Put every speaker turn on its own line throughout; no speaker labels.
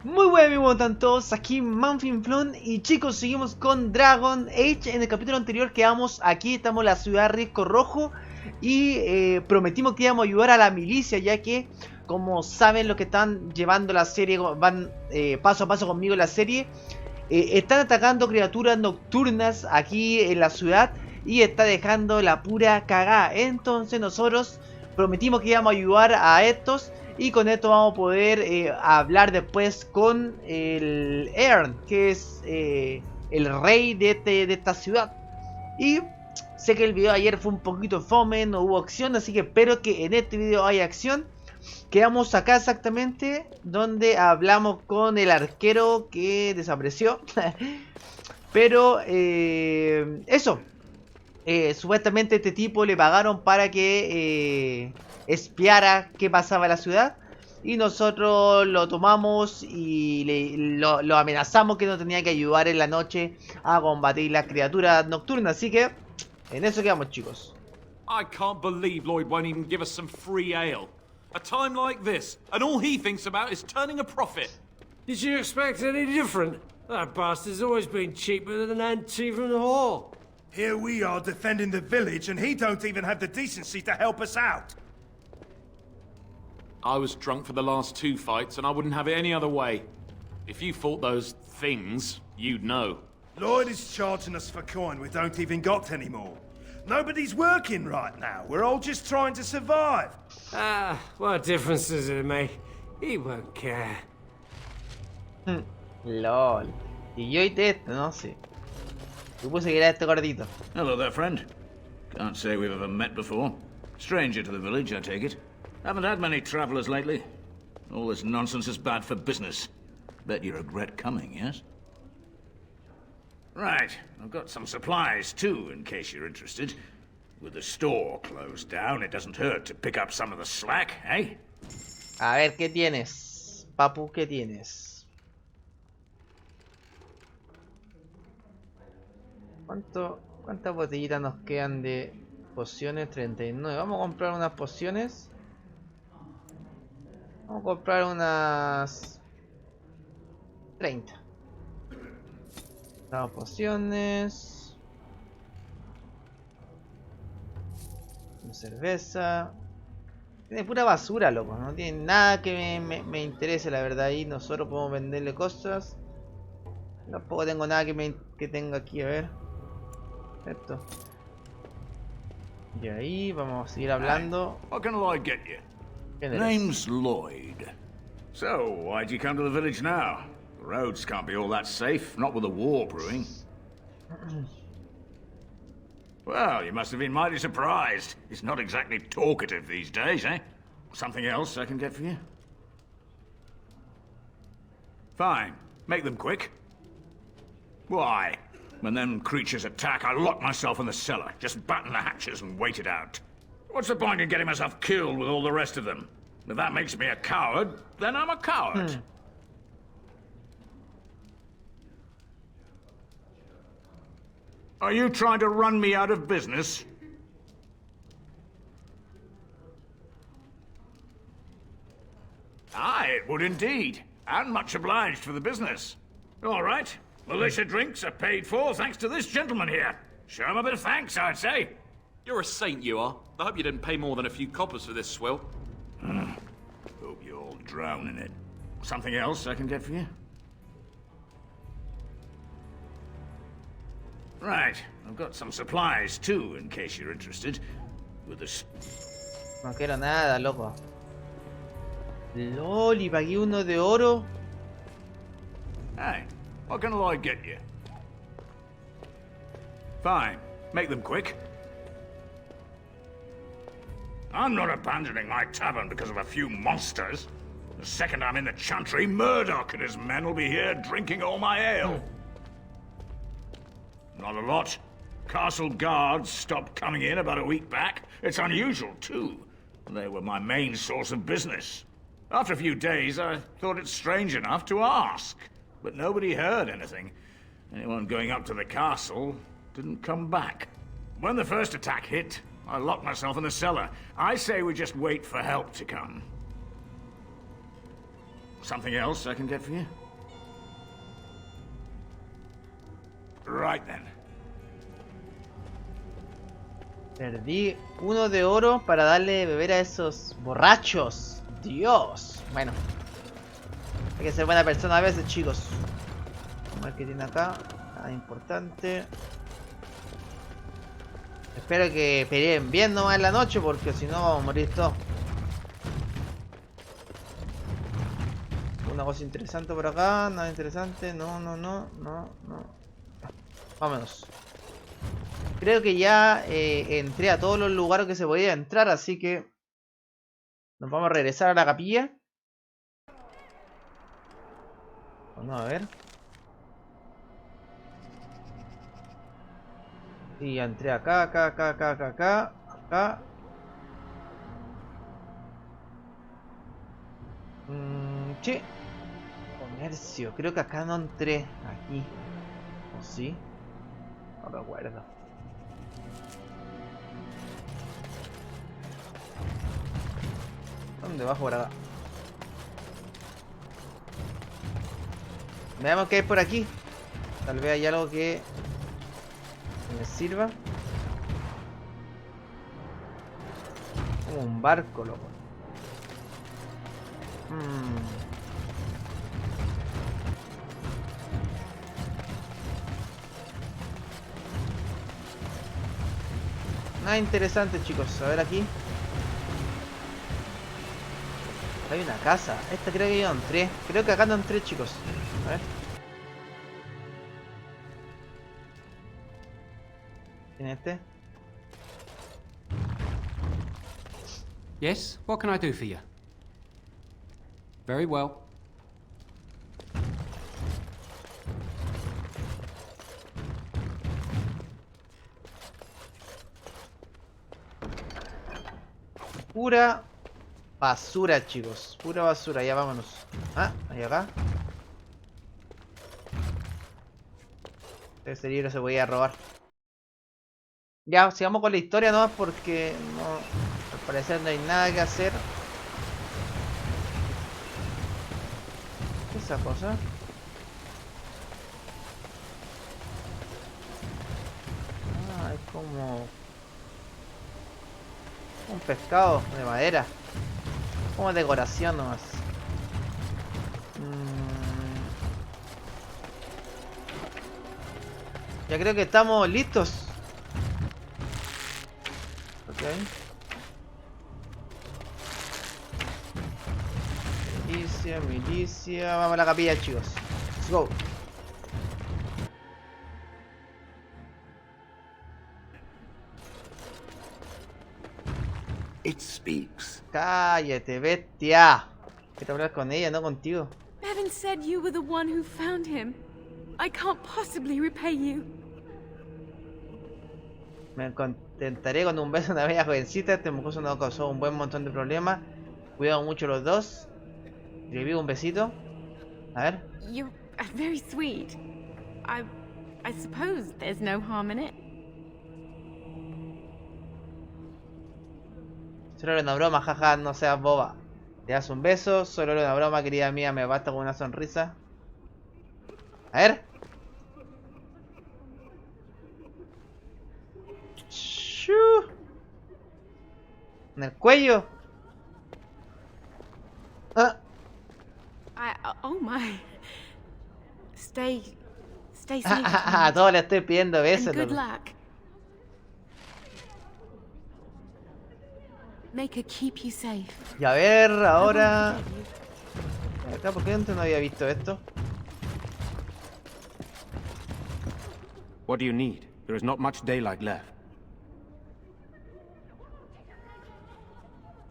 Muy buen amigos, están todos aquí Manfinflón y chicos, seguimos con Dragon Age. En el capítulo anterior quedamos aquí, estamos en la ciudad Risco Rojo y prometimos que íbamos a ayudar a la milicia, ya que como saben los que están llevando la serie, van paso a paso conmigo en la serie, están atacando criaturas nocturnas aquí en la ciudad y está dejando la pura cagada. Entonces nosotros prometimos que íbamos a ayudar a estos. Y con esto vamos a poder hablar después con el Ern, que es el rey de esta ciudad. Y sé que el video de ayer fue un poquito fome, no hubo acción, así que espero que en este video haya acción. Quedamos acá exactamente donde hablamos con el arquero que desapareció. Pero eso. Supuestamente este tipo le pagaron para que espiara qué pasaba en la ciudad. Y nosotros lo tomamos y lo amenazamos que nos tenía que ayudar en la noche a combatir las criaturas nocturnas. Así que en eso quedamos, chicos.
I can't believe Lloyd won't even give us some free ale. A time like this, and all he thinks about is turning a profit.
Did you expect any different? That bastard's always been cheaper than an ant from the hall.
Here we are defending the village and he don't even have the decency to help us out.
I was drunk for the last 2 fights and I wouldn't have it any other way. If you fought those things, you'd know.
Lloyd is charging us for coin we don't even got anymore. Nobody's working right now. We're all just trying to survive.
Ah, what difference does it make? He won't care.
LOL. Y yo y esto, no sé. Supuse que era este gordito.
Hello there, friend. Can't say we've ever met before. Stranger to the village, I take it. Haven't had many travelers lately. All this nonsense is bad for business. Bet you regret coming, yes? Right, I've got some supplies too, in case you're interested. With the store closed down, it doesn't hurt to pick up some of the slack, eh?
A ver, ¿qué tienes? Papu, ¿qué tienes? ¿Cuántas botellitas nos quedan de pociones? 39. Vamos a comprar unas pociones. Vamos a comprar unas 30. Damos pociones. Una cerveza. Tiene pura basura, loco. No tiene nada que me interese, la verdad. Y nosotros podemos venderle cosas. Tampoco tengo nada que tenga aquí, a ver. Esto. Y ahí vamos a seguir hablando.
What can I get you? Name's Lloyd. So, why'd you come to the village now? The roads can't be all that safe, not with a war brewing. Well, you must have been mighty surprised. He's not exactly talkative these days, eh? Something else I can get for you? Fine. Make them quick. Why? When them creatures attack, I lock myself in the cellar. Just batten the hatches and wait it out. What's the point in getting myself killed with all the rest of them? If that makes me a coward, then I'm a coward. Are you trying to run me out of business? Aye, it would indeed. And much obliged for the business. All right. Militia drinks are paid for thanks to this gentleman here. Show him a bit of thanks, I'd say.
You're a saint, you are. I hope you didn't pay more than a few coppers for this swill.
Hope you all drown in it. Something else I can get for you? Right, I've got some supplies too, in case you're interested. With the...
No quiero nada, loco. LOL, y pagué uno de oro.
Hey, what can I get you? Fine, make them quick. I'm not abandoning my tavern because of a few monsters. The second I'm in the chantry, Murdoch and his men will be here drinking all my ale. Not a lot. Castle guards stopped coming in about a week back. It's unusual, too. They were my main source of business. After a few days, I thought it strange enough to ask. But nobody heard anything. Anyone going up to the castle didn't come back. When the first attack hit, I locked myself in the cellar. I say we just wait for help to come. Something else I can get for you? Right then.
Perdí 1 de oro para darle de beber a esos borrachos. Dios. Bueno. Hay que ser buena persona a veces, chicos. Vamos a ver qué tiene acá. Nada importante. Espero que peleen bien nomás en la noche, porque si no vamos a morir todos. Una cosa interesante por acá. Nada interesante. No. Vámonos. Creo que ya entré a todos los lugares que se podía entrar, así que nos vamos a regresar a la capilla. Vamos a ver. Y ya entré acá. Acá. Sí. Comercio. Creo que acá no entré. Aquí. ¿O sí? No recuerdo. ¿Dónde va por acá? Veamos qué hay por aquí. Tal vez hay algo que me sirva. Como un barco, loco. Nada interesante, chicos. A ver aquí. Hay una casa. Esta creo que yo no entré. Creo que acá no entré, chicos. A ver. ¿Tiene este?
Yes, what can I do for you? Very well.
Pura basura, chicos. Pura basura. Ya vámonos. Ah, ahí acá. Este libro se podía robar. Ya, sigamos con la historia nomás porque no, al parecer no hay nada que hacer. ¿Qué es esa cosa? Ah, es como un pescado de madera. Como decoración nomás. Ya creo que estamos listos. Ok. Milicia. Vamos a la capilla, chicos. Let's go.
It speaks.
Cállate, bestia. Quiero hablar con ella, no contigo.
Bevan said you were the one who found him. I can't possibly repay you.
Me contentaré con un beso de una bella jovencita. Este mucoso nos causó un buen montón de problemas. Cuidado mucho los dos. Le pido un besito. A ver.
You're very sweet. I suppose there's no harm in it.
Solo era una broma, jaja, no seas boba. Te das un beso, solo era una broma, querida mía, me basta con una sonrisa. A ver. Shoo. En el cuello. Ah.
Oh my. Stay safe.
A todos le estoy pidiendo besos.
And good
loco.
luck. Make her keep you safe.
Y a ver, ahora... Acá, ¿por qué antes no había visto esto?
What do you need? There is not much daylight left.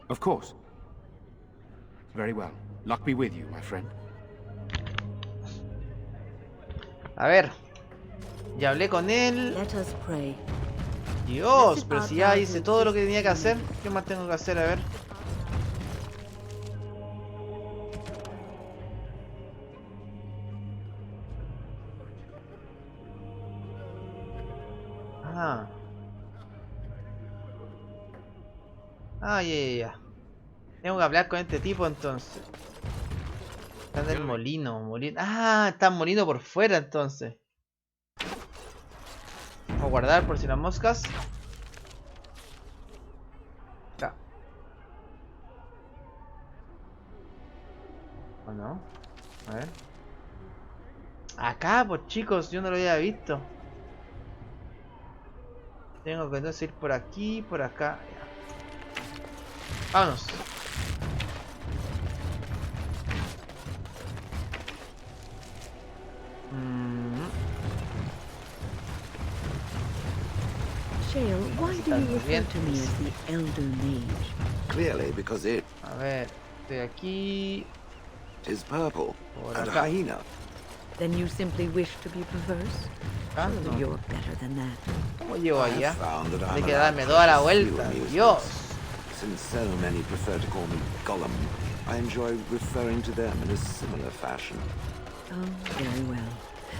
Of course. Very well. Luck be with you, my friend.
A ver. Ya hablé con él.
Let us pray.
Dios, pero si ya hice todo lo que tenía que hacer. ¿Qué más tengo que hacer? A ver. Ah. Ah, ya. Tengo que hablar con este tipo entonces. Está en el molino, Ah, está molino por fuera entonces. Vamos a guardar por si las moscas. Acá. ¿O no? A ver. Acá, pues chicos, yo no lo había visto. Tengo que entonces ir por aquí, por acá. Ya. Vámonos.
Shale, why do you refer to me as the elder mage?
Clearly because it
A ver, estoy aquí.
is purple
Por
and a
acá.
hyena.
Then you simply wish to be perverse?
Ah,
Surely
no.
you're better than that.
¿Cómo llego
I
allá?
have found that
Hay
I'm
que
allowed
darme toda la
precious few
vuelta.
amusements.
Dios.
Since so many prefer to call me Gollum, I enjoy referring to them in a similar fashion.
Oh, very well.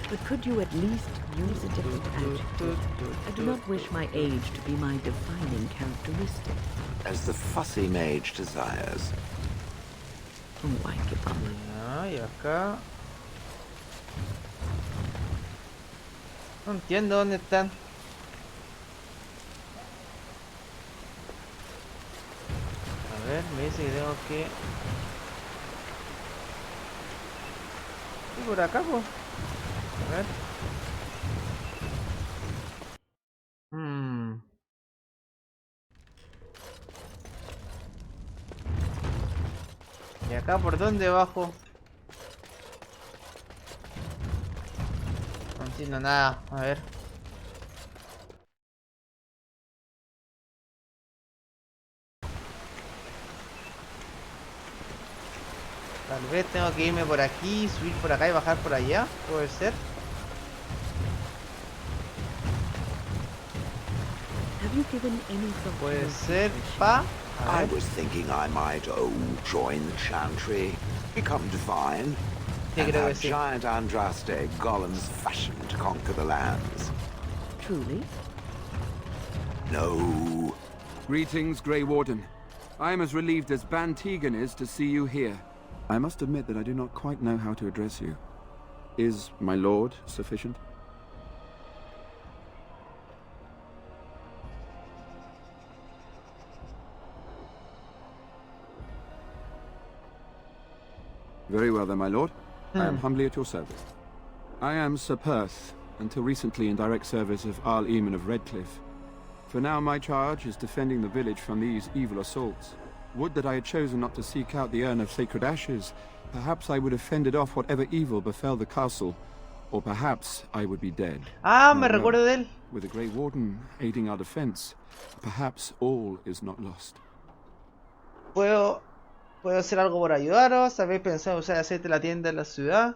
But could you at least use a different adjective? I do not wish my age to be my defining characteristic.
As the fussy mage desires.
Oh, I give up.
Ah, y acá. No entiendo dónde están. A ver, me dice que tengo que... ¿Y por acá, pues? A ver. ¿Y acá por dónde bajo? No entiendo nada, a ver. Tal vez tengo que irme por aquí, subir por acá y bajar por allá, puede ser.
Have you given any thought
Puede
to
ser
this
pa. A
I
ver.
was thinking I might, join the chantry, become divine,
Sí,
and
creo que
have
sí.
giant Andraste Gollum's fashion to conquer the lands.
Truly?
No.
Greetings, Grey Warden. I am as relieved as Ban Tegan is to see you here. I must admit that I do not quite know how to address you. Is my lord sufficient? Very well then, my lord. I am humbly at your service. I am Sir Perth, until recently in direct service of Arl Eamon of Redcliffe. For now my charge is defending the village from these evil assaults. Would that I had chosen not to seek out the urn of sacred ashes. Perhaps I would have fended off whatever evil befell the castle. Or perhaps I would be dead.
Ah, me
Well,
recuerdo de él.
with the Grey Warden aiding our defense, perhaps all is not lost.
Puedo hacer algo por ayudaros. Habéis pensado usar aceite de la tienda en la ciudad.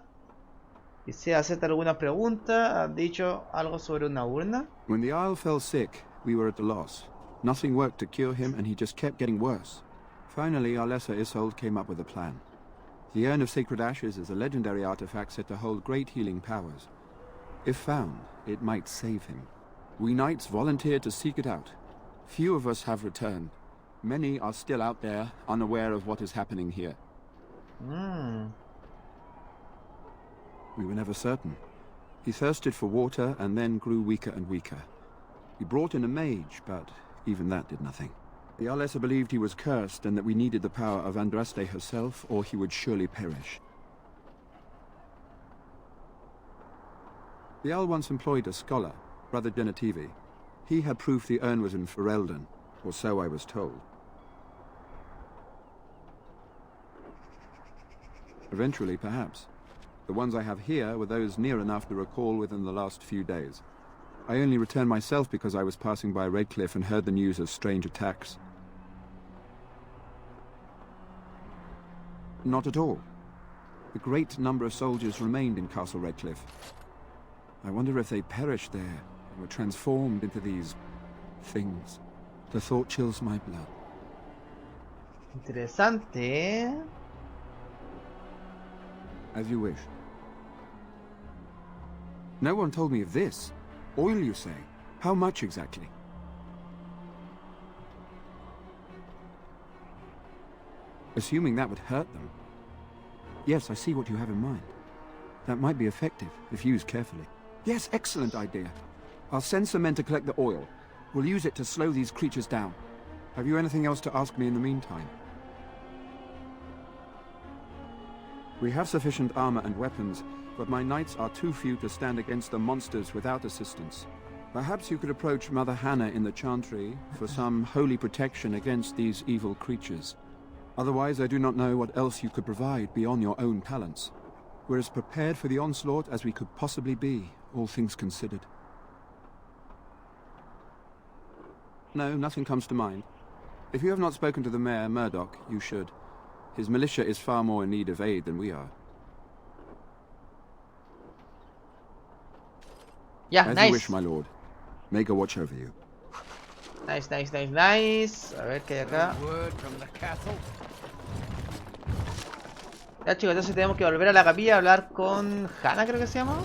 Quisiera hacerte alguna pregunta. ¿Has dicho algo sobre una urna?
When the Isle fell sick, we were at a loss. Nothing worked to cure him, and he just kept getting worse. Finally, our lesser Isolde came up with a plan. The Urn of Sacred Ashes is a legendary artifact said to hold great healing powers. If found, it might save him. We knights volunteered to seek it out. Few of us have returned. Many are still out there, unaware of what is happening here. We were never certain. He thirsted for water and then grew weaker and weaker. We brought in a mage, but even that did nothing. The Arlessa believed he was cursed and that we needed the power of Andraste herself, or he would surely perish. The Arl once employed a scholar, Brother Genetivi. He had proof the urn was in Ferelden, or so I was told. Eventually, perhaps. The ones I have here were those near enough to recall within the last few days. I only returned myself because I was passing by Redcliffe and heard the news of strange attacks. Not at all. A great number of soldiers remained in Castle Redcliffe. I wonder if they perished there and were transformed into these things. The thought chills my blood.
Interesante, ¿eh?
As you wish. No one told me of this. Oil, you say? How much exactly? Assuming that would hurt them. Yes, I see what you have in mind. That might be effective, if used carefully. Yes, excellent idea. I'll send some men to collect the oil. We'll use it to slow these creatures down. Have you anything else to ask me in the meantime? We have sufficient armor and weapons, but my knights are too few to stand against the monsters without assistance. Perhaps you could approach Mother Hannah in the Chantry for some holy protection against these evil creatures. Otherwise, I do not know what else you could provide beyond your own talents. We're as prepared for the onslaught as we could possibly be, all things considered. No, nothing comes to mind. If you have not spoken to the mayor, Murdoch, you should. His militia is far more in need of aid than we are.
Ya,
As
nice.
you wish, my lord. May God watch over you.
Nice, nice, nice, nice. A ver qué hay acá. Ya, chicos, entonces tenemos que volver a la capilla a hablar con Hannah, creo que se llama.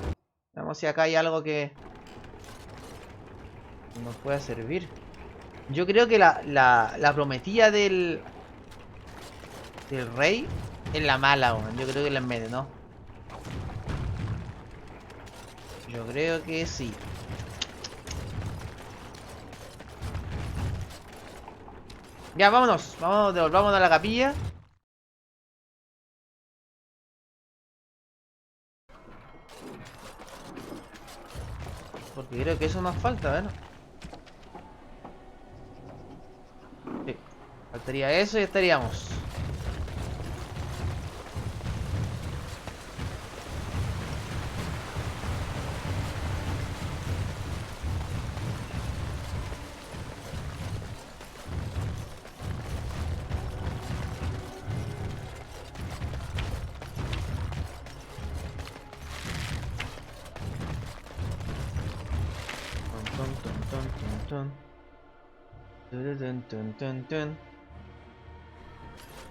Vamos si acá hay algo que nos pueda servir. Yo creo que la prometida del rey es la mala, weón. Yo creo que la envenenó. Yo creo que sí. Ya, vámonos. Devolvámonos a la capilla. Porque creo que eso nos falta, ¿verdad? Sí. Faltaría eso y estaríamos.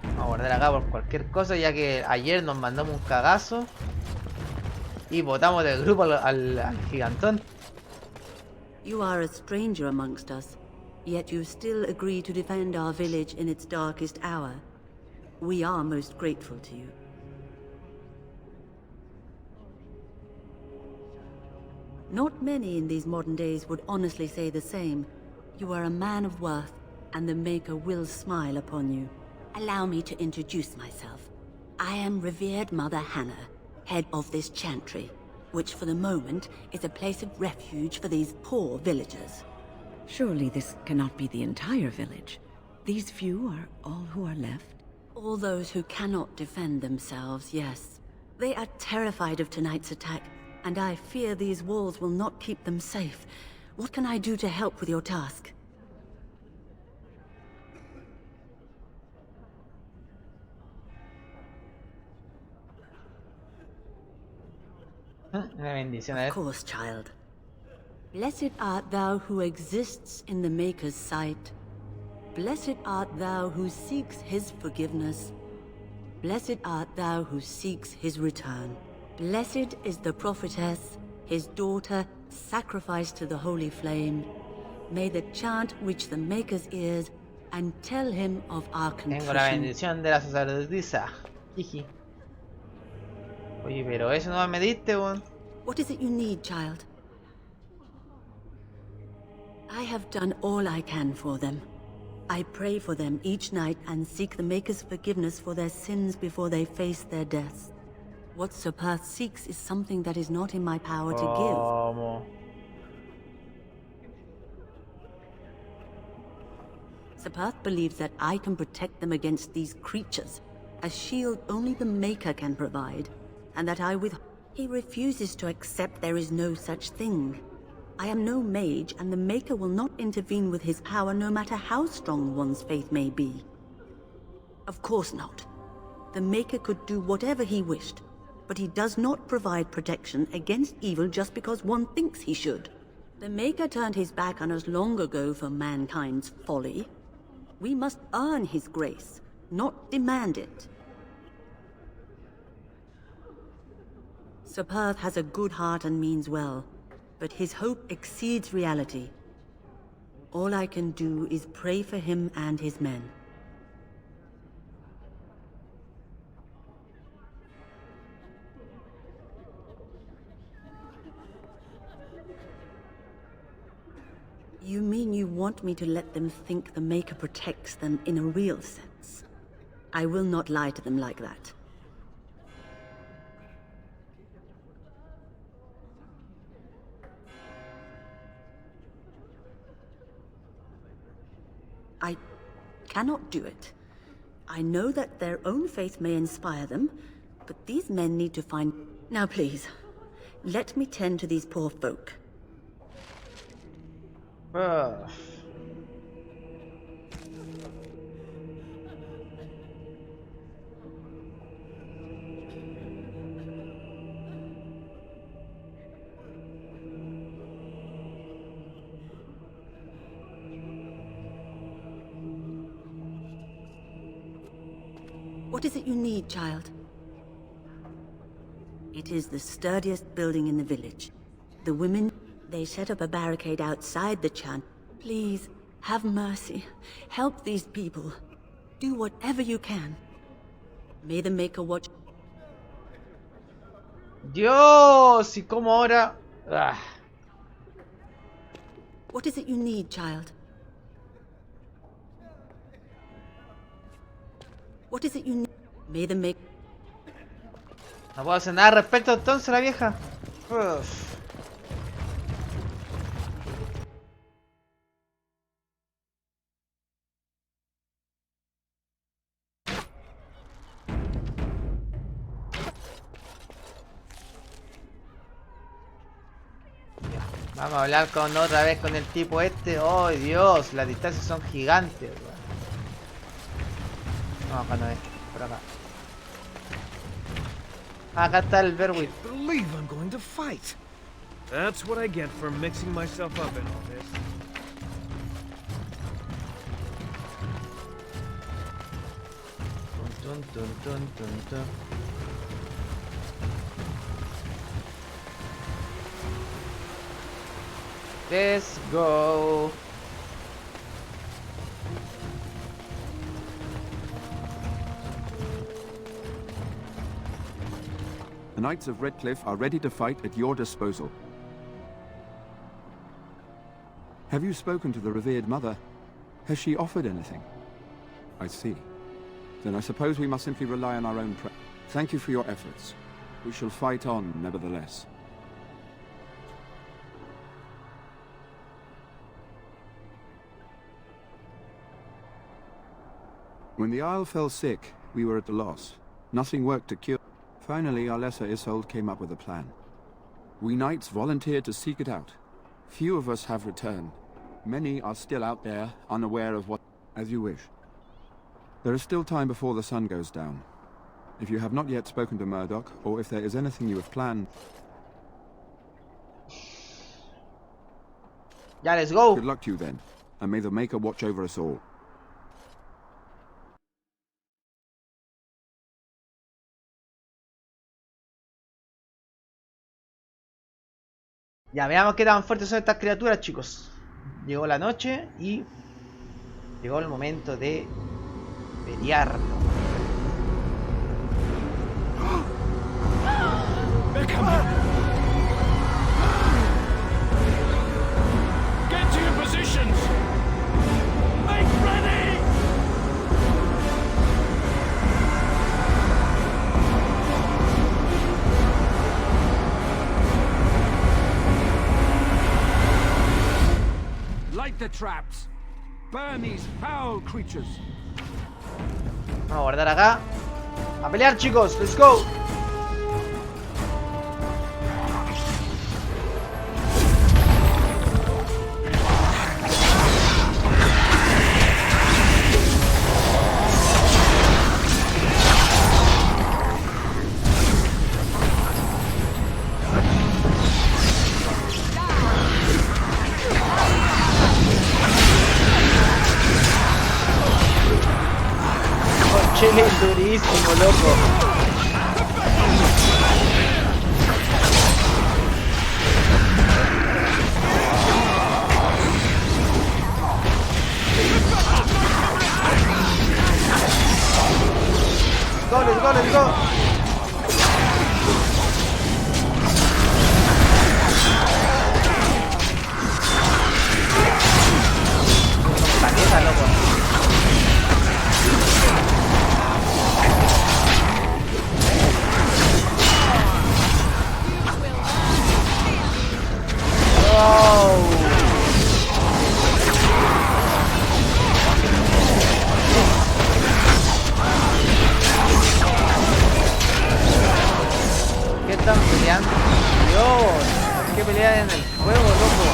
Vamos a guardar acá por cualquier cosa, ya que ayer nos mandamos un cagazo y botamos del grupo al gigantón.
You are a stranger amongst us, yet you still agree to defend our village in its darkest hour. We are most grateful to you. Not many in these modern days would honestly say the same. You are a man of worth, and the Maker will smile upon you. Allow me to introduce myself. I am revered Mother Hannah, head of this chantry, which for the moment is a place of refuge for these poor villagers.
Surely this cannot be the entire village. These few are all who are left?
All those who cannot defend themselves, yes. They are terrified of tonight's attack, and I fear these walls will not keep them safe. What can I do to help with your task?
Una bendición, a ver.
Of course, child. Blessed art thou who exists in the Maker's sight. Blessed art thou who seeks his forgiveness. Blessed art thou who seeks his return. Blessed is the prophetess, his daughter, sacrificed to the holy flame. May the chant reach the Maker's ears and tell him of our
Tengo la
contrition.
bendición de la sacerdotisa. Jiji. Oye, pero eso no me diste, weón.
What is it you need, child? I have done all I can for them. I pray for them each night and seek the Maker's forgiveness for their sins before they face their deaths. What Sir Perth seeks is something that is not in my power to give.
¿Cómo?
Sir Perth believes that I can protect them against these creatures, a shield only the Maker can provide, and that He refuses to accept there is no such thing. I am no mage, and the Maker will not intervene with his power no matter how strong one's faith may be. Of course not. The Maker could do whatever he wished, but he does not provide protection against evil just because one thinks he should. The Maker turned his back on us long ago for mankind's folly. We must earn his grace, not demand it. Sir Perth has a good heart and means well, but his hope exceeds reality. All I can do is pray for him and his men. You mean you want me to let them think the Maker protects them in a real sense? I will not lie to them like that. I cannot do it. I know that their own faith may inspire them, but these men need to find... Now please, let me tend to these poor folk. What is it you need, child? It is the sturdiest building in the village. The women, they set up a barricade outside the chan. Please, have mercy. Help these people. Do whatever you can. May the Maker watch.
Dios, y como ahora.
What is it you need, child? What is it you need? May the Maker.
No puedo hacer nada al respecto entonces la vieja. Uf. Vamos a hablar con otra vez con el tipo este. ¡Oh, Dios! Las distancias son gigantes. No, acá no es. Por acá. Acá está el Berwick.
I believe I'm going to fight. That's what I get for mixing myself up in all this.
Tun, tun, tun, tun, tun. Let's go.
The Knights of Redcliffe are ready to fight at your disposal. Have you spoken to the revered mother? Has she offered anything? I see. Then I suppose we must simply rely on our own Thank you for your efforts. We shall fight on, nevertheless. When the Isle fell sick, we were at a loss. Nothing worked to cure. Finally, our lesser Isolde came up with a plan. We knights volunteered to seek it out. Few of us have returned. Many are still out there, unaware of what... As you wish. There is still time before the sun goes down. If you have not yet spoken to Murdoch, or if there is anything you have planned...
Yeah, let's go.
Good luck to you then, and may the Maker watch over us all.
Ya, veamos qué tan fuertes son estas criaturas, chicos. Llegó la noche y llegó el momento de pelear.
Get to your positions! Make ready!
Light the traps. Burn these foul creatures.
Vamos a guardar acá. A pelear, chicos. Let's go. Chile durísimo, loco. Let's go, let's go. están peleando? Dios, ¿por qué pelean en el fuego, loco?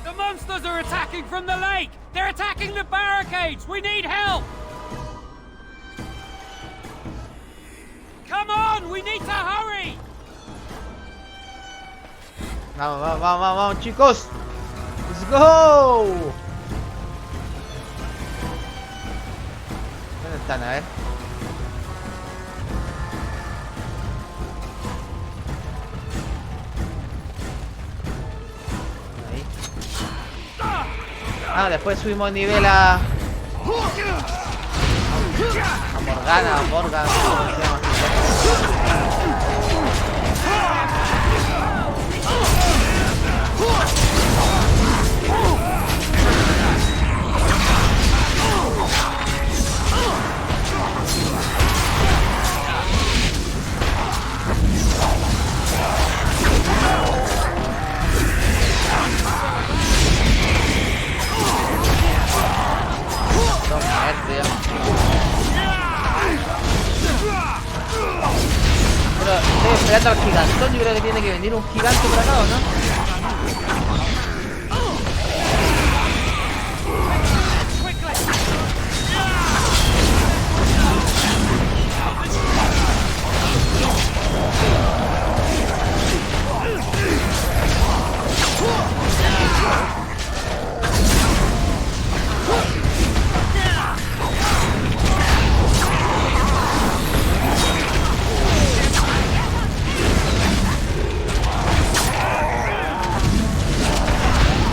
The monsters are attacking from the lake! They're attacking the barricades! We need help! Come on! We need to hurry!
Vamos, vamos, vamos, vamos, chicos. Let's go. ¿Dónde están? A ver. Ahí. Ah, después subimos nivel a Morgana, ¿cómo se llama? Pero estoy esperando al gigantón. Yo creo que tiene que venir un gigante por acá, ¿o no?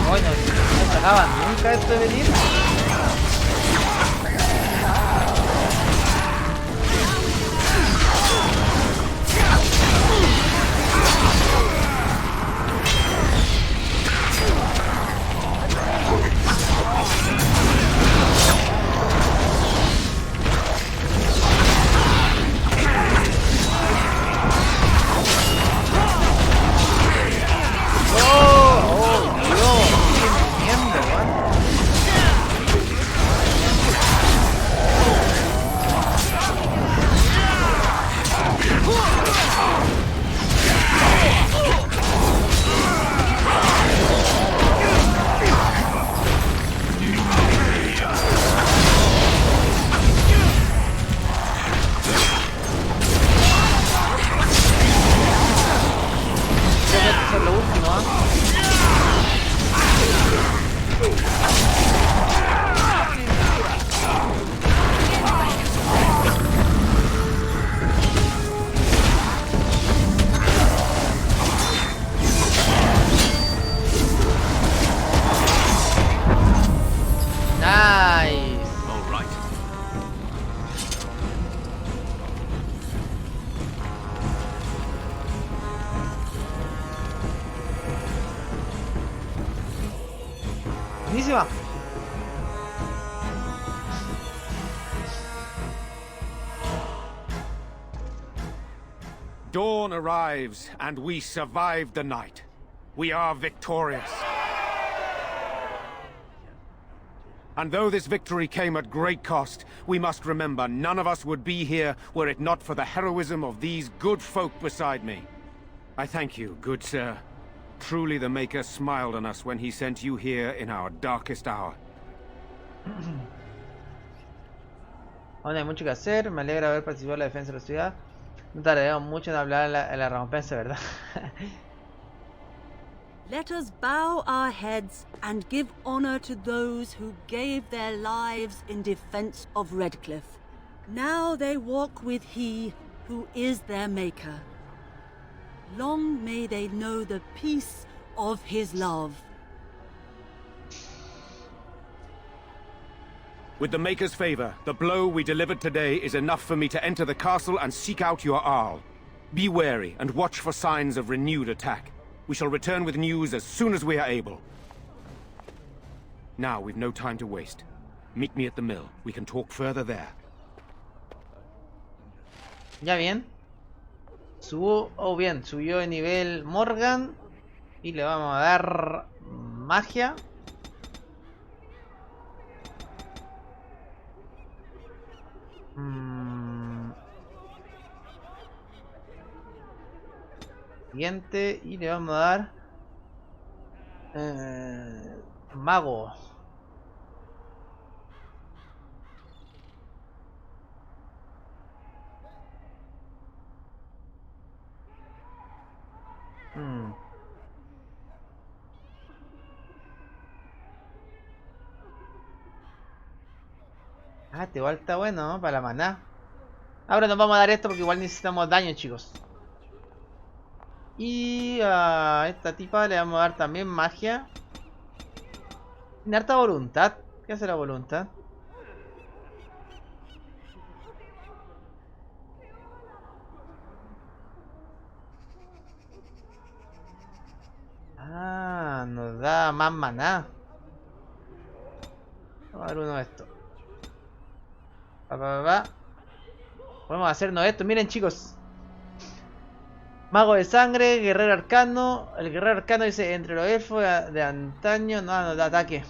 Bueno, no se acaba nunca esto de venir. Buenísima.
Dawn arrives, and we survived the night. We are victorious. And though this victory came at great cost, we must remember none of us would be here were it not for the heroism of these good folk beside me. I thank you, good sir. Truly the Maker smiled on us when he sent you here in our darkest hour.
Aún hay mucho que hacer. Me alegra haber participado en la defensa de la ciudad. No tardaremos mucho en hablar en la recompensa, ¿verdad?
Let us bow our heads and give honor to those who gave their lives in defense of Redcliffe. Now they walk with he who is their Maker. Long may they know the peace of his love.
With the Maker's favor, the blow we delivered today is enough for me to enter the castle and seek out your Arl. Be wary and watch for signs of renewed attack. We shall return with news as soon as we are able. Now we've no time to waste. Meet me at the mill. We can talk further there.
Ya bien. Bien, subió de nivel Morgan. Y le vamos a dar magia. Siguiente. Y le vamos a dar mago. Este igual está bueno, ¿no? Para la maná. Ahora nos vamos a dar esto porque igual necesitamos daño, chicos. Y a esta tipa le vamos a dar también magia. Tiene harta voluntad. ¿Qué hace la voluntad? Nos da más maná. Vamos a dar uno de estos. Podemos hacernos esto. Miren, chicos. Mago de sangre, guerrero arcano. El guerrero arcano dice: entre los elfos de antaño no nos da ataque.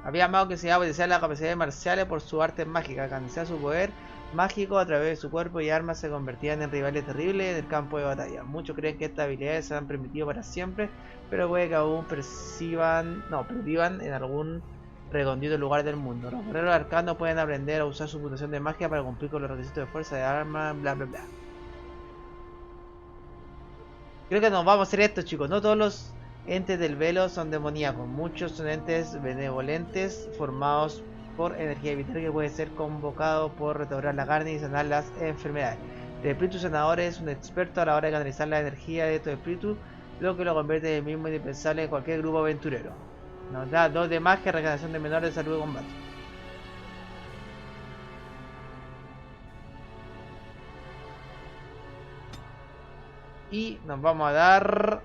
Había magos que se llamaban potenciar las capacidades marciales por su arte mágica. Alcanzar su poder mágico a través de su cuerpo y armas se convertían en rivales terribles en el campo de batalla. Muchos creen que estas habilidades se han permitido para siempre, pero puede que aún pervivan en algún recóndito lugar del mundo. Los guerreros arcanos pueden aprender a usar su puntuación de magia para cumplir con los requisitos de fuerza de armas, bla bla bla. Creo que nos vamos a hacer esto, chicos. No todos los entes del velo son demoníacos. Muchos son entes benevolentes formados por energía vital que puede ser convocado por restaurar la carne y sanar las enfermedades. El espíritu sanador es un experto a la hora de canalizar la energía de estos espíritus, lo que lo convierte en el mismo indispensable en cualquier grupo aventurero. Nos da 2 de magia, regeneración de menor de salud de combate. Y nos vamos a dar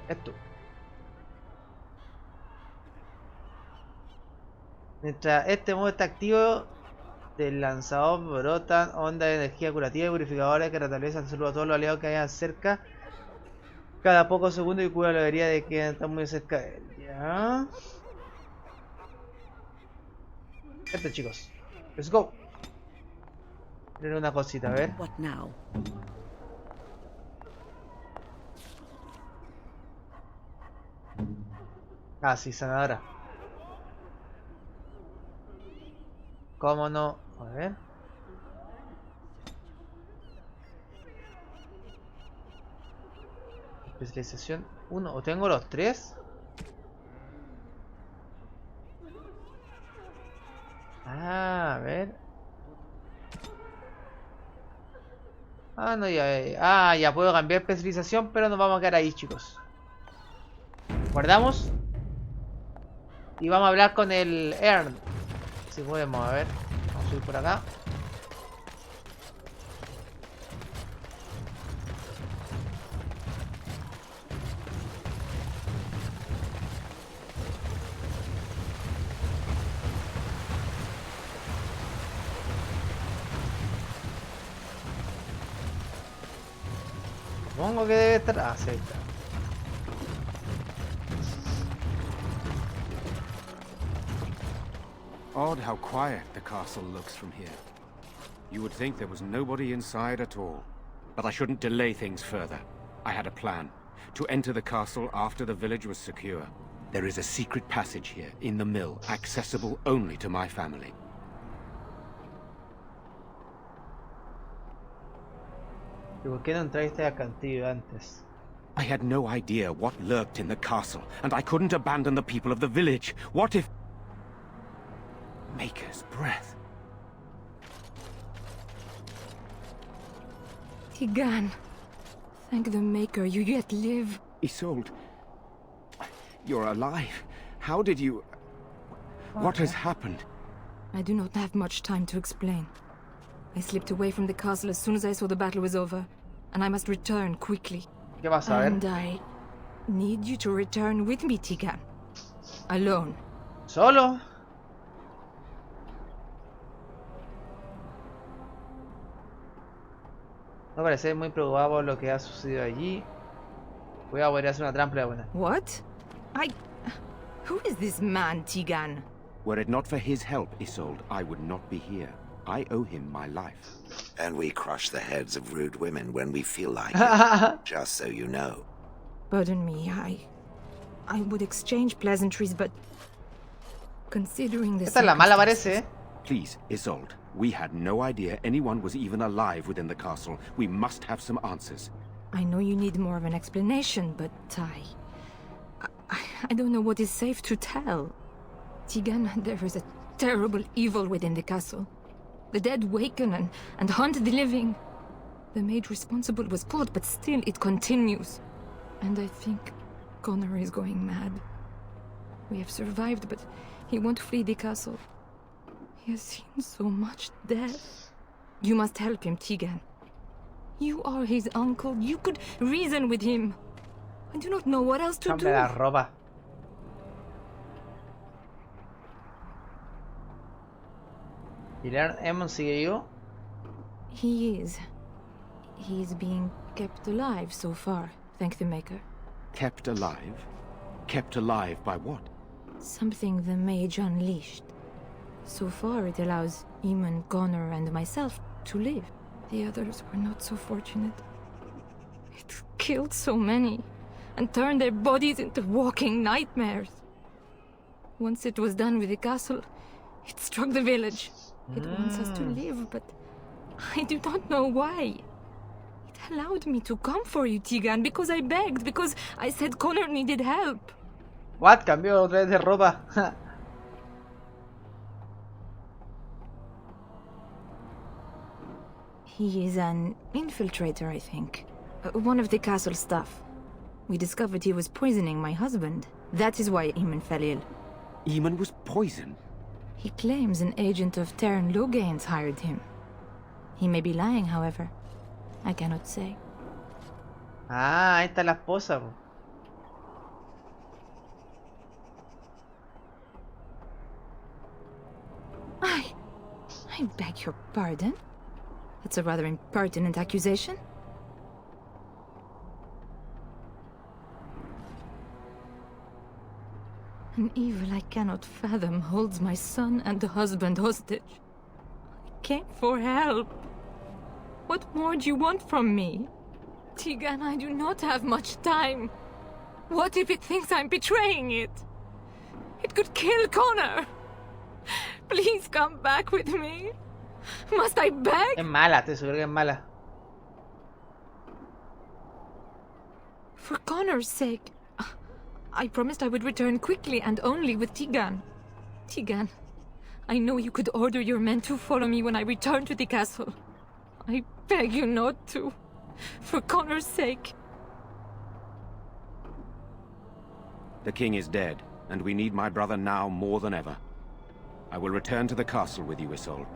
esto. Mientras este modo está activo, del lanzador brotan ondas de energía curativa y purificadora que restablecen la salud a todos los aliados que hayan cerca cada pocos segundos y cura la avería de que están muy cerca de él. Ya. Este, chicos. Let's go. Miren una cosita, a ver.
What now?
Sí, sanadora. ¿Cómo no? A ver. Especialización 1. ¿O tengo los 3? A ver. No, ya puedo cambiar especialización, pero nos vamos a quedar ahí, chicos. Guardamos. Y vamos a hablar con el Earn. Si podemos, a ver. Vamos a subir por acá. Supongo que debe estar... sí, está.
Odd how quiet the castle looks from here. You would think there was nobody inside at all. But I shouldn't delay things further. I had a plan. To enter the castle after the village was secure. There is a secret passage here, in the mill, accessible only to my family.
¿Por qué no entraste a cantillo antes?
I had no idea what lurked in the castle, and I couldn't abandon the people of the village. What if... Maker's breath.
Tigan, thank the Maker you yet live.
Isolde, you're alive. How did you... What has happened?
I do not have much time to explain. I slipped away from the castle as soon as I saw the battle was over, and I must return quickly.
¿Qué vas a ver?
And I need you to return with me, Tigan. Alone.
¿Solo? No parece muy preocupado por lo que ha sucedido allí. Voy a hacer una trampa buena.
What? Who is this man, Tigan?
Were it not for his help, Isolde, I would not be here. I owe him my life.
And we crush the heads of rude women when we feel like it. Just so you know.
Pardon me, I would exchange pleasantries, but considering the
Esta es la mala parece,
Please, Isolde, we had no idea anyone was even alive within the castle. We must have some answers.
I know you need more of an explanation, but I don't know what is safe to tell. Tigan, there is a terrible evil within the castle. The dead waken and haunt the living. The maid responsible was caught, but still it continues. And I think Connor is going mad. We have survived, but he won't flee the castle. He has seen so much death. You must help him, Tigan. You are his uncle. You could reason with him. I do not know what else to do.
la ropa. Emon sigue vivo?
He is. He is being kept alive so far, thank the Maker.
Kept alive? Kept alive by what?
Something the mage unleashed. So far it allows Eamon, Connor, and myself to live. The others were not so fortunate. It killed so many, and turned their bodies into walking nightmares. Once it was done with the castle, it struck the village. It wants us to live, but I do not know why. It allowed me to come for you, Tigan, because I begged, because I said Connor needed help.
What? Cambió otra vez de ropa.
He is an infiltrator, I think. One of the castle staff. We discovered he was poisoning my husband. That is why Eamon fell ill.
Eamon was poisoned?
He claims an agent of Terran Logains hired him. He may be lying, however. I cannot say.
Ah, ahí está la esposa, po.
I beg your pardon? That's a rather impertinent accusation. An evil I cannot fathom holds my son and husband hostage. I came for help. What more do you want from me? Tigan, I do not have much time. What if it thinks I'm betraying it? It could kill Connor. Please come back with me. Must I beg?
Es mala, te seguro que es mala.
For Connor's sake, I promised I would return quickly and only with Tigan. Tigan, I know you could order your men to follow me when I return to the castle. I beg you not to. For Connor's sake.
The king is dead, and we need my brother now more than ever. I will return to the castle with you, Isolde.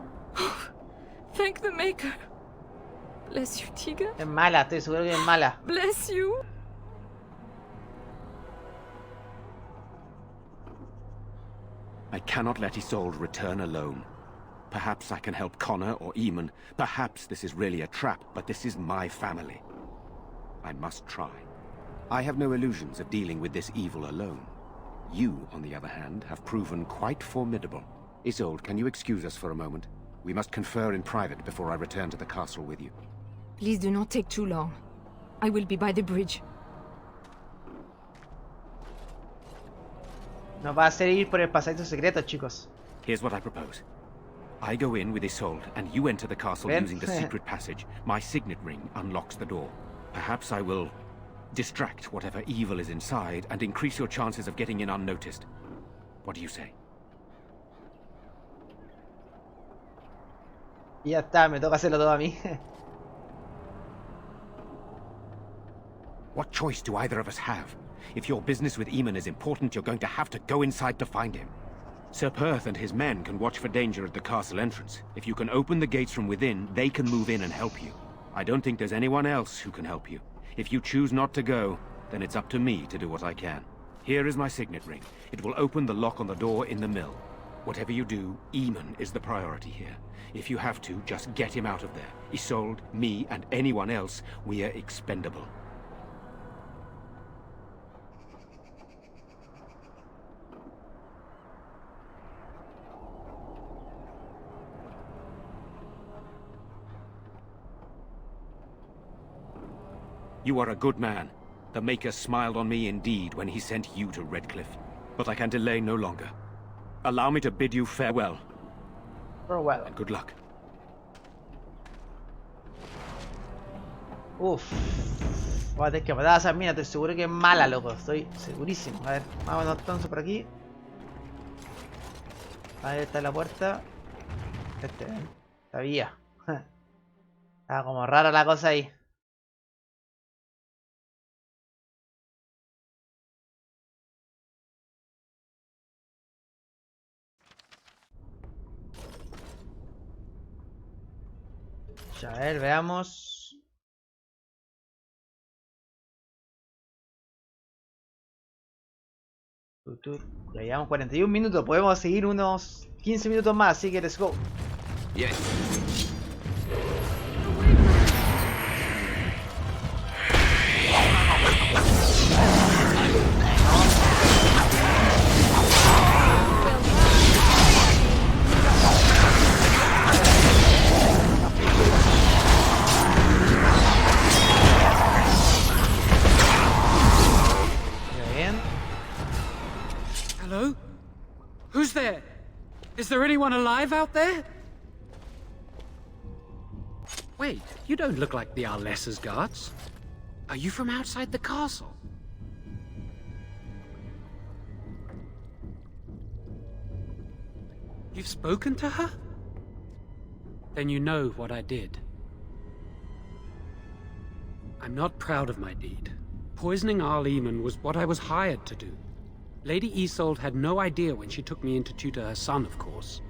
Thank the Maker. Bless you, Tigan.
Es mala, estoy seguro que es mala.
Bless you.
I cannot let Isolde return alone. Perhaps I can help Connor or Eamon. Perhaps this is really a trap, but this is my family. I must try. I have no illusions of dealing with this evil alone. You, on the other hand, have proven quite formidable. Isolde, can you excuse us for a moment? We must confer in private before I return to the castle with you.
Please do not take too long. I will be by the bridge.
Nos va a hacer ir por el pasadizo secreto, chicos.
Here's what I propose. I go in with Isolde, and you enter the castle using the secret passage. My signet ring unlocks the door. Perhaps I will distract whatever evil is inside and increase your chances of getting in unnoticed. What do you say?
Y ya está, me toca hacerlo todo a mí.
What choice do either of us have? If your business with Eamon is important, you're going to have to go inside to find him. Sir Perth and his men can watch for danger at the castle entrance. If you can open the gates from within, they can move in and help you. I don't think there's anyone else who can help you. If you choose not to go, then it's up to me to do what I can. Here is my signet ring. It will open the lock on the door in the mill. Whatever you do, Eamon is the priority here. If you have to, just get him out of there. Isolde, me, and anyone else, we are expendable. You are a good man. The Maker smiled on me indeed when he sent you to Redcliffe. But I can delay no longer. Allow me to bid you farewell.
Farewell.
And good luck.
Uf. Voy a tener que matar a esa mina, estoy seguro que es mala, loco. Estoy segurísimo. A ver, vámonos entonces por aquí. Ahí está la puerta. Sabía. Estaba como rara la cosa ahí. A ver, veamos. Ya llevamos 41 minutos. Podemos seguir unos 15 minutos más, así que let's go.
Yes.
Hello? Who's there? Is there anyone alive out there? Wait, you don't look like the Arlessa's guards. Are you from outside the castle? You've spoken to her? Then you know what I did. I'm not proud of my deed. Poisoning Arl Eamon was what I was hired to do. Lady Isolde had no idea when she took me in to tutor her son, of course.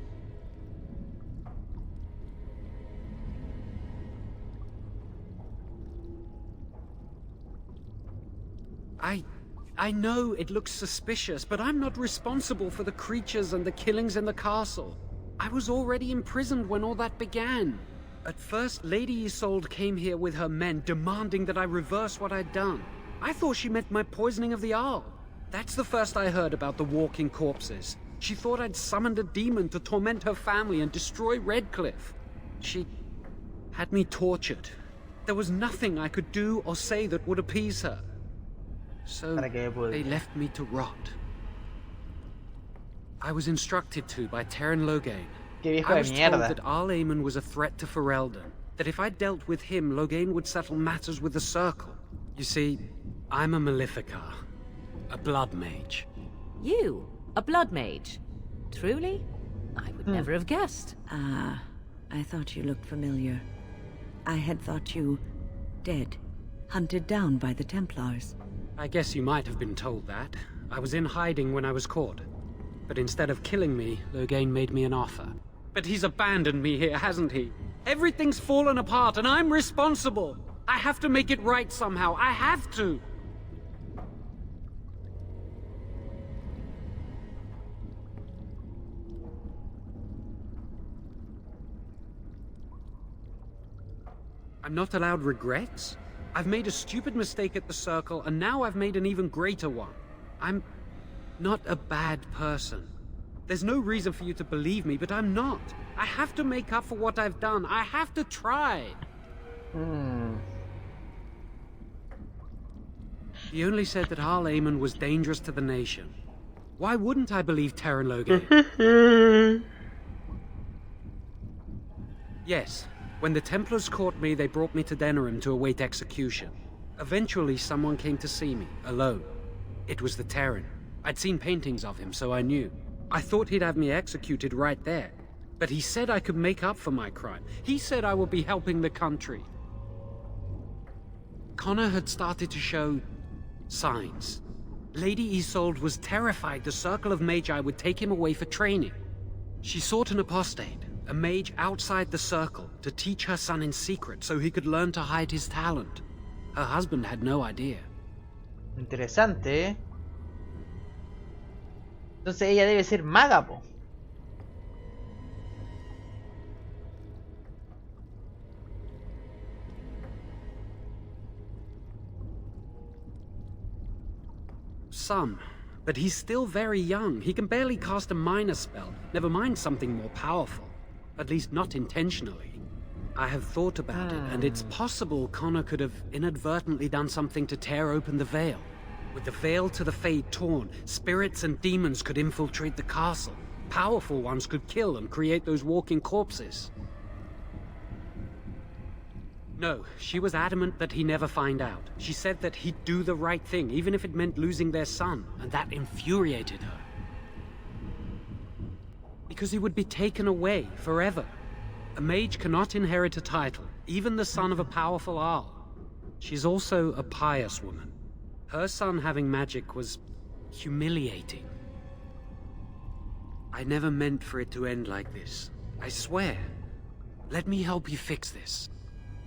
I know it looks suspicious, but I'm not responsible for the creatures and the killings in the castle. I was already imprisoned when all that began. At first, Lady Isolde came here with her men, demanding that I reverse what I'd done. I thought she meant my poisoning of the Arl. That's the first I heard about the walking corpses. She thought I'd summoned a demon to torment her family and destroy Redcliffe. She had me tortured. There was nothing I could do or say that would appease her. So they left me to rot. I was instructed to by Terran Loghain. I was told that Arl Eamon was a threat to Ferelden, that if I dealt with him, Loghain would settle matters with the Circle. You see, I'm a Maleficar, a blood mage.
You? A blood mage? Truly? I would never have guessed.
Ah, I thought you looked familiar. I had thought you dead, hunted down by the Templars.
I guess you might have been told that. I was in hiding when I was caught. But instead of killing me, Loghain made me an offer. But he's abandoned me here, hasn't he? Everything's fallen apart and I'm responsible. I have to make it right somehow. I have to. I'm not allowed regrets? I've made a stupid mistake at the Circle, and now I've made an even greater one. I'm not a bad person. There's no reason for you to believe me, but I'm not. I have to make up for what I've done. I have to try. He only said that Arl Eamon was dangerous to the nation. Why wouldn't I believe Terran Loghain? Yes. When the Templars caught me, they brought me to Denerim to await execution. Eventually, someone came to see me, alone. It was the Terran. I'd seen paintings of him, so I knew. I thought he'd have me executed right there. But he said I could make up for my crime. He said I would be helping the country. Connor had started to show signs. Lady Isolde was terrified the Circle of Magi would take him away for training. She sought an apostate, a mage outside the Circle, to teach her son in secret so he could learn to hide his talent. Her husband had no idea.
Interesante, ¿eh? Entonces ella debe ser maga, po.
Some. But he's still very young. He can barely cast a minor spell, never mind something more powerful. At least not intentionally. I have thought about it, and it's possible Connor could have inadvertently done something to tear open the veil. With the veil to the Fade torn, spirits and demons could infiltrate the castle. Powerful ones could kill and create those walking corpses. No, she was adamant that he never find out. She said that he'd do the right thing, even if it meant losing their son, and that infuriated her. Because he would be taken away forever. A mage cannot inherit a title, even the son of a powerful Arl. She's also a pious woman. Her son having magic was humiliating. I never meant for it to end like this. I swear. Let me help you fix this.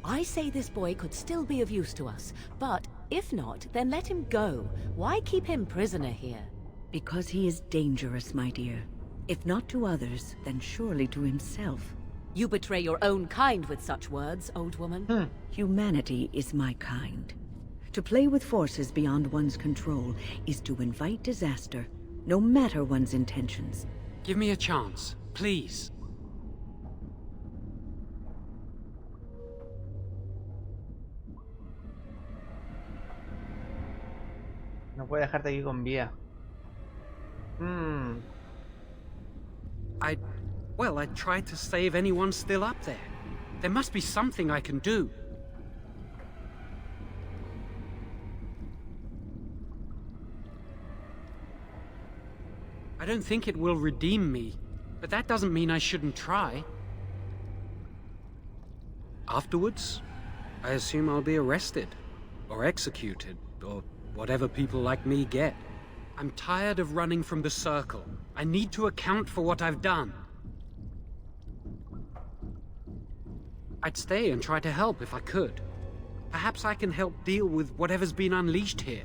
I say this boy could still be of use to us, but if not, then let him go. Why keep him prisoner here?
Because he is dangerous, my dear. If not to others, then surely to himself.
You betray your own kind with such words, old woman.
Humanity is my kind. To play with forces beyond one's control is to invite disaster, no matter one's intentions.
Give me a chance, please.
No puede dejarte aquí con vida.
Well, I tried to save anyone still up there. There must be something I can do. I don't think it will redeem me, but that doesn't mean I shouldn't try. Afterwards, I assume I'll be arrested, or executed, or whatever people like me get. I'm tired of running from the circle. I need to account for what I've done. I'd stay and try to help if I could. Perhaps I can help deal with whatever's been unleashed here.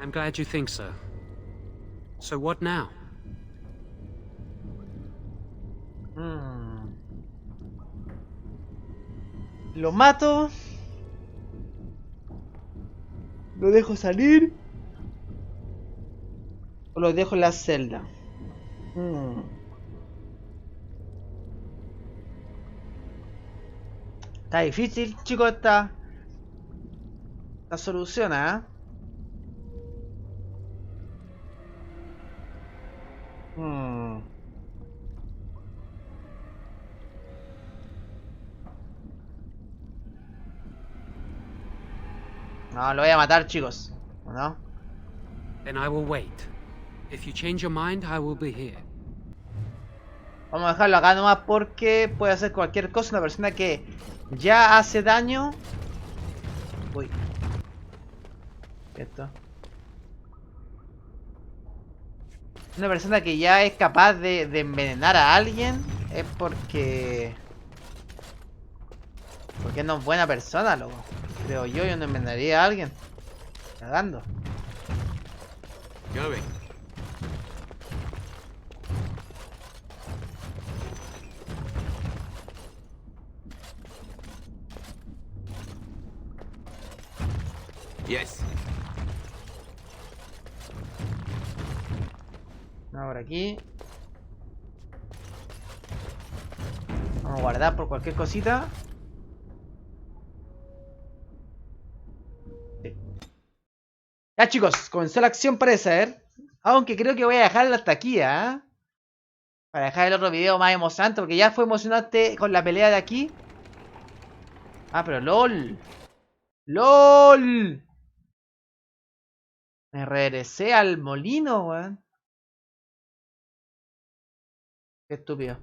I'm glad you think so. So what now?
Lo mato. Lo dejo salir. O lo dejo en la celda. Está difícil, chicos, esta solución, ¿eh? No, lo voy a matar, chicos. ¿No?
Then I will wait. If you change your mind, I will be here.
Vamos a dejarlo acá nomás porque puede hacer cualquier cosa. Una persona que ya hace daño. Uy. Esto. Una persona que ya es capaz de envenenar a alguien es porque no es buena persona, loco. Creo yo no envenenaría a alguien. Cagando.
Going.
Yes.
Por aquí. Vamos a guardar por cualquier cosita. Sí. Ya, chicos, comenzó la acción, parece ser. Aunque creo que voy a dejarla hasta aquí, ¿eh? Para dejar el otro video más emocionante, porque ya fue emocionante con la pelea de aquí. Ah, pero LOL. ¡LOL! Me regresé al molino, weón. Qué estúpido.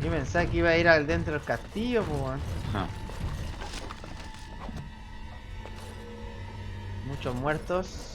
Yo pensaba que iba a ir al dentro del castillo, pues, weón. Muchos muertos.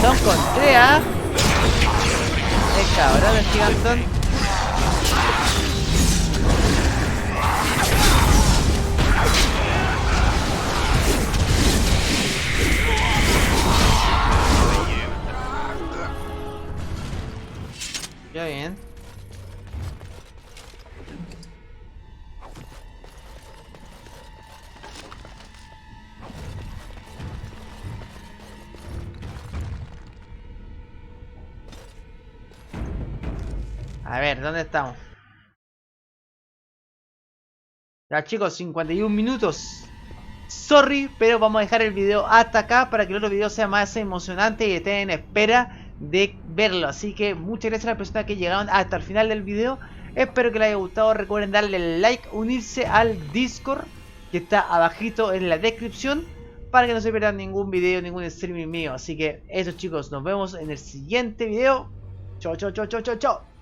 Lo encontré, ¿ah? Cabrón, el gigantón. Ya bien. A ver, ¿dónde estamos? Ya chicos, 51 minutos. Sorry, pero vamos a dejar el video hasta acá para que el otro video sea más emocionante y estén en espera de verlo. Así que muchas gracias a las personas que llegaron hasta el final del video. Espero que les haya gustado. Recuerden darle like, unirse al Discord que está abajito en la descripción para que no se pierdan ningún video, ningún streaming mío. Así que eso chicos, nos vemos en el siguiente video. Chao, chao, chao, chao, chao, chao.